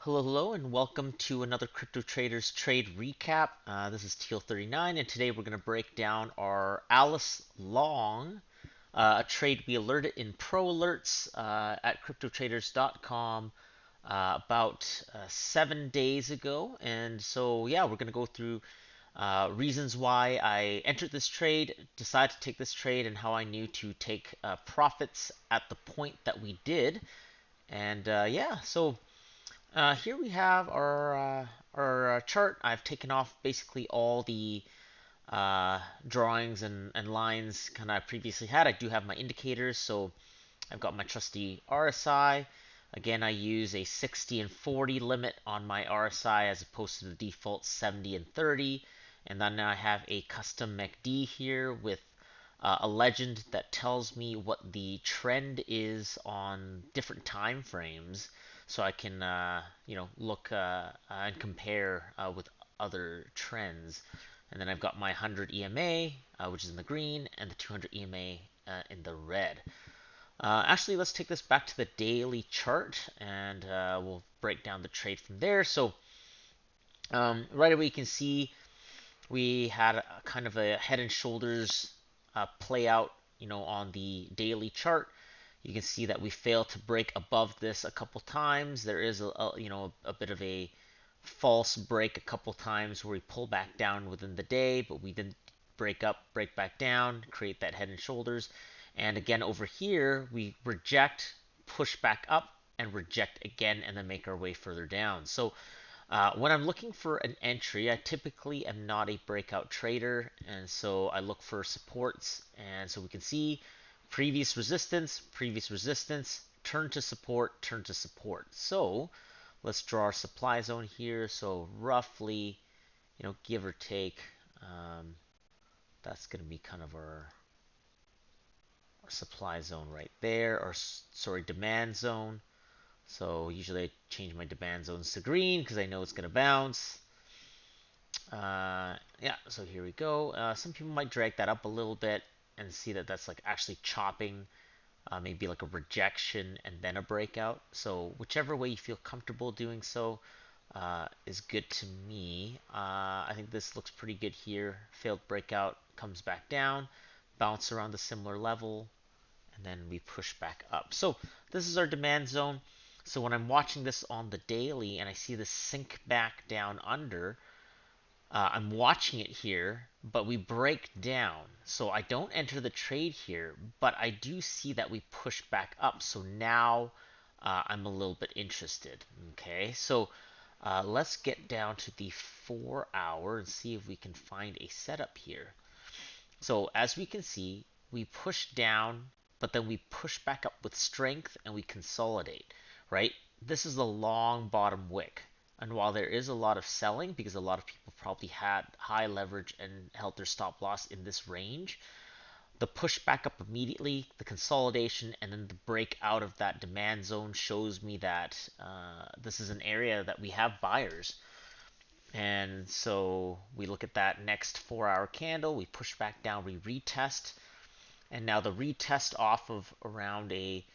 Hello, hello, and welcome to another Crypto Traders Trade Recap. This is Teal39, and today we're going to break down our Alice Long, a trade we alerted in Pro Alerts at CryptoTraders.com about 7 days ago. And so, yeah, we're going to go through reasons why I entered this trade, decided to take this trade, and how I knew to take profits at the point that we did. And yeah, so. Here we have our chart. I've taken off basically all the drawings and lines kind of I previously had. I do have my indicators, so I've got my trusty RSI. Again, I use a 60 and 40 limit on my RSI as opposed to the default 70 and 30. And then I have a custom MACD here with a legend that tells me what the trend is on different time frames, so I can look and compare with other trends. And then I've got my 100 EMA, which is in the green, and the 200 EMA in the red. Actually, let's take this back to the daily chart, and we'll break down the trade from there. So right away you can see we had a kind of a head and shoulders play out, on the daily chart. You can see that we failed to break above this a couple times. There is a bit of a false break a couple times where we pull back down within the day, but we didn't break up, break back down, create that head and shoulders. And again, over here, we reject, push back up, and reject again, and then make our way further down. So when I'm looking for an entry, I typically am not a breakout trader, and so I look for supports. And so we can see previous resistance, turn to support, turn to support. So let's draw our supply zone here. So roughly, give or take, that's going to be kind of our supply zone right there, or sorry, demand zone. So usually I change my demand zones to green because I know it's going to bounce. Yeah, so here we go. Some people might drag that up a little bit and see that that's like actually chopping, maybe like a rejection and then a breakout. So whichever way you feel comfortable doing so is good to me. I think this looks pretty good here. Failed breakout, comes back down, bounce around the similar level, and then we push back up. So this is our demand zone. So when I'm watching this on the daily and I see this sink back down under, I'm watching it here, but we break down. So I don't enter the trade here, but I do see that we push back up. So now I'm a little bit interested. Okay, so let's get down to the 4 hour and see if we can find a setup here. So as we can see, we push down, but then we push back up with strength and we consolidate, right? This is a long bottom wick. And while there is a lot of selling, because a lot of people probably had high leverage and held their stop loss in this range, the push back up immediately, the consolidation, and then the break out of that demand zone shows me that this is an area that we have buyers. And so we look at that next 4 hour candle, we push back down, we retest, and now the retest off of around a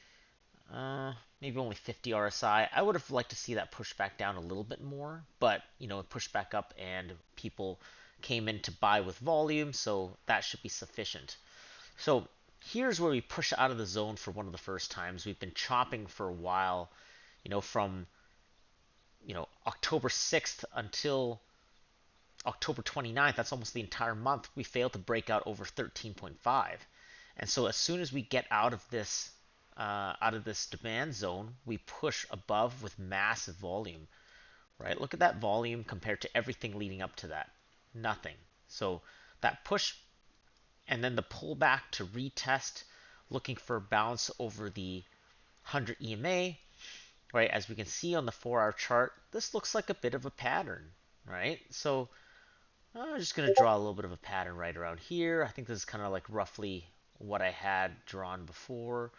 maybe only 50 RSI. I would have liked to see that push back down a little bit more, but it pushed back up and people came in to buy with volume, so that should be sufficient. So here's where we push out of the zone for one of the first times. We've been chopping for a while, from October 6th until October 29th. That's almost the entire month. We failed to break out over 13.5. And so as soon as we get out of this demand zone, we push above with massive volume, right? Look at that volume compared to everything leading up to that. Nothing. So that push and then the pullback to retest, looking for a bounce over the 100 EMA, right? As we can see on the 4 hour chart, this looks like a bit of a pattern, right? So I'm just going to draw a little bit of a pattern right around here. I think this is kind of like roughly what I had drawn before.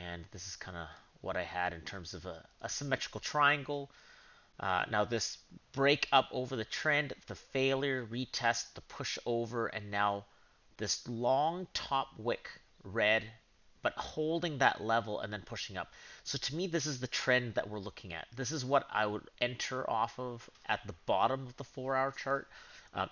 And this is kind of what I had in terms of a symmetrical triangle. Now this break up over the trend, the failure, retest, the push over, and now this long top wick, red, but holding that level and then pushing up. So to me, this is the trend that we're looking at. This is what I would enter off of at the bottom of the 4-hour chart.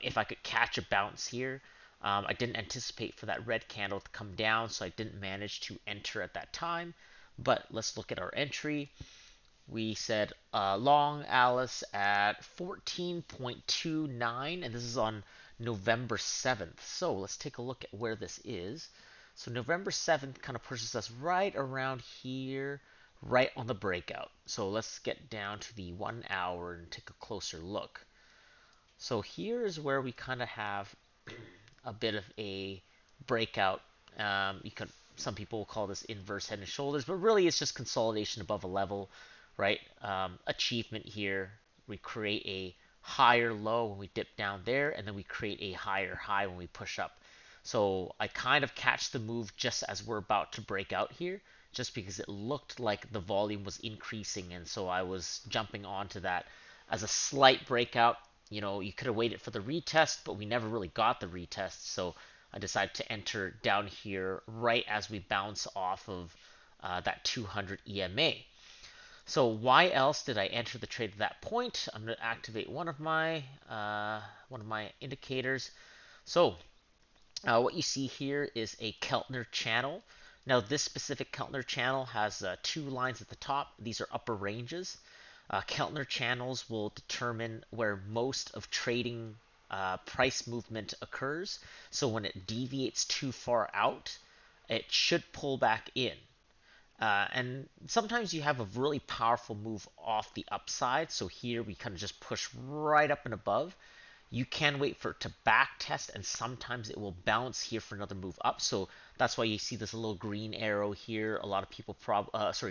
If I could catch a bounce here, I didn't anticipate for that red candle to come down, so I didn't manage to enter at that time. But let's look at our entry. We said long Alice at 14.29, and this is on November 7th. So let's take a look at where this is. So November 7th kind of pushes us right around here, right on the breakout. So let's get down to the 1 hour and take a closer look. So here is where we kind of have a bit of a breakout. Some people will call this inverse head and shoulders, but really it's just consolidation above a level, right? Achievement here. We create a higher low when we dip down there, and then we create a higher high when we push up. So I kind of catch the move just as we're about to break out here, just because it looked like the volume was increasing, and so I was jumping onto that as a slight breakout. You could have waited for the retest, but we never really got the retest, so I decided to enter down here right as we bounce off of that 200 EMA. So why else did I enter the trade at that point? I'm going to activate one of my indicators. So what you see here is a Keltner channel. Now this specific Keltner channel has 2 lines at the top. These are upper ranges. Keltner channels will determine where most of trading price movement occurs. So when it deviates too far out, it should pull back in. And sometimes you have a really powerful move off the upside. So here we kind of just push right up and above. You can wait for it to back test, and sometimes it will bounce here for another move up. So that's why you see this little green arrow here. A lot of people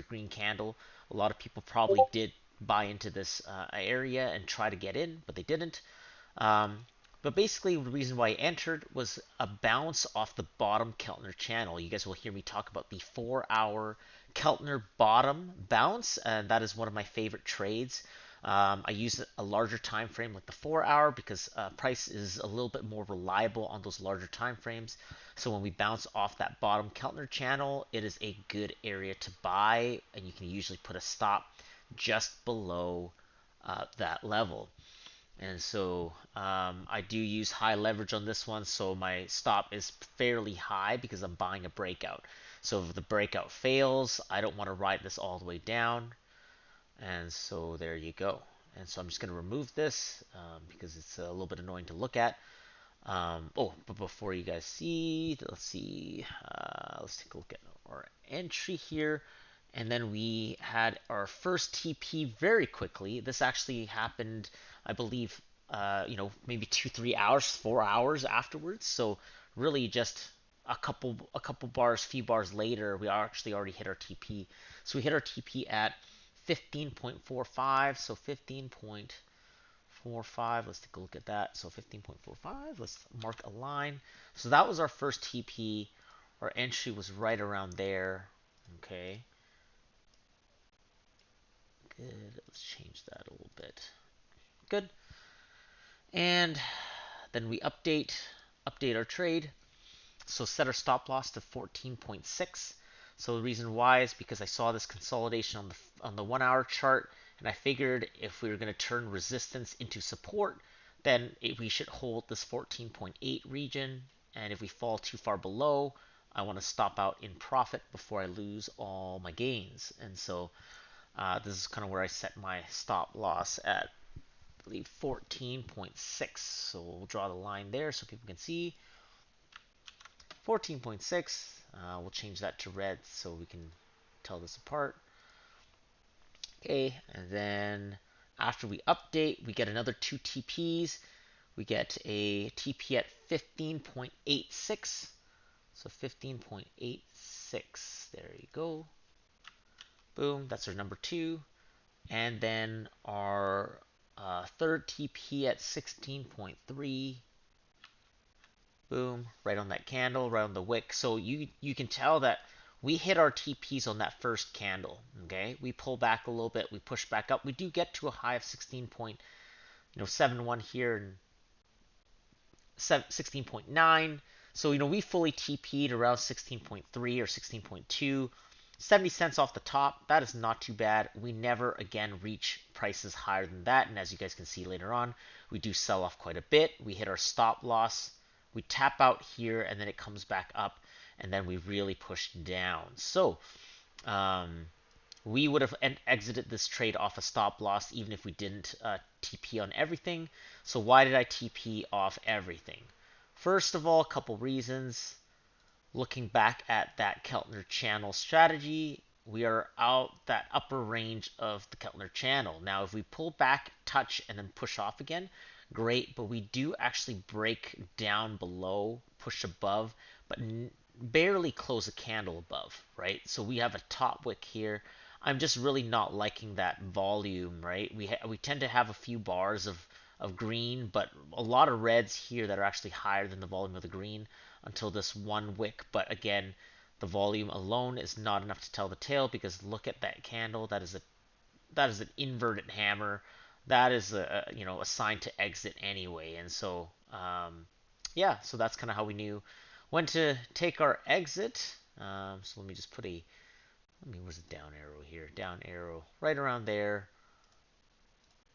green candle. A lot of people probably did buy into this area and try to get in, but they didn't. But basically, the reason why I entered was a bounce off the bottom Keltner channel. You guys will hear me talk about the 4-hour Keltner bottom bounce, and that is one of my favorite trades. I use a larger time frame like the 4-hour because price is a little bit more reliable on those larger time frames. So when we bounce off that bottom Keltner channel, it is a good area to buy, and you can usually put a stop just below that level. And so I do use high leverage on this one, so my stop is fairly high because I'm buying a breakout. So if the breakout fails, I don't want to ride this all the way down. And so there you go. And so I'm just going to remove this because it's a little bit annoying to look at. But before you guys see, let's see. Let's take a look at our entry here. And then we had our first TP very quickly. This actually happened, I believe, maybe 2-3 hours, 4 hours afterwards. So really just a couple few bars later, we actually already hit our TP. So we hit our TP at 15.45. So 15.45. Let's take a look at that. So 15.45. Let's mark a line. So that was our first TP. Our entry was right around there. Okay. Good. Let's change that a little bit. Good. And then we update our trade. So set our stop loss to 14.6. So the reason why is because I saw this consolidation on the 1-hour chart, and I figured if we were going to turn resistance into support, then we should hold this 14.8 region. And if we fall too far below, I want to stop out in profit before I lose all my gains. And so this is kind of where I set my stop loss at, I believe, 14.6. So we'll draw the line there so people can see. 14.6. We'll change that to red so we can tell this apart. Okay, and then after we update, we get another 2 TPs. We get a TP at 15.86. So 15.86. There you go. Boom, that's our number 2. And then our third TP at 16.3. Boom, right on that candle, right on the wick. So you can tell that we hit our TPs on that first candle. Okay, we pull back a little bit, we push back up. We do get to a high of 16.71 here and 16.9. So, we fully TP'd around 16.3 or 16.2, 70 cents off the top. That is not too bad. We never again reach prices higher than that. And as you guys can see later on, we do sell off quite a bit. We hit our stop loss. We tap out here and then it comes back up and then we really push down. So, um, we would have exited this trade off a stop loss even if we didn't TP on everything. So why did I TP off everything? First of all, a couple reasons. Looking back at that Keltner channel strategy, we are out that upper range of the Keltner channel. Now, if we pull back, touch, and then push off again, great, but we do actually break down below, push above, but barely close a candle above, right? So we have a top wick here. I'm just really not liking that volume, right? We tend to have a few bars of green, but a lot of reds here that are actually higher than the volume of the green until this one wick. But again, the volume alone is not enough to tell the tale because look at that candle. That is an inverted hammer. That is a sign to exit anyway. And so yeah, so that's kind of how we knew when to take our exit. So let me just put where's the down arrow here? Down arrow right around there.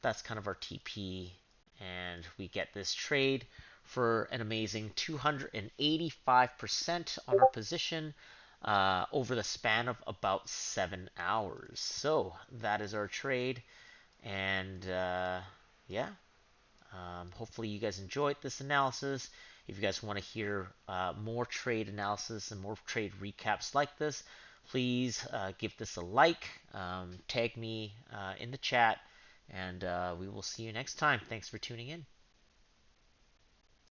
That's kind of our TP, and we get this trade for an amazing 285% on our position over the span of about 7 hours. So that is our trade, and yeah, hopefully you guys enjoyed this analysis. If you guys want to hear more trade analysis and more trade recaps like this, please give this a like, tag me in the chat, and we will see you next time. Thanks for tuning in.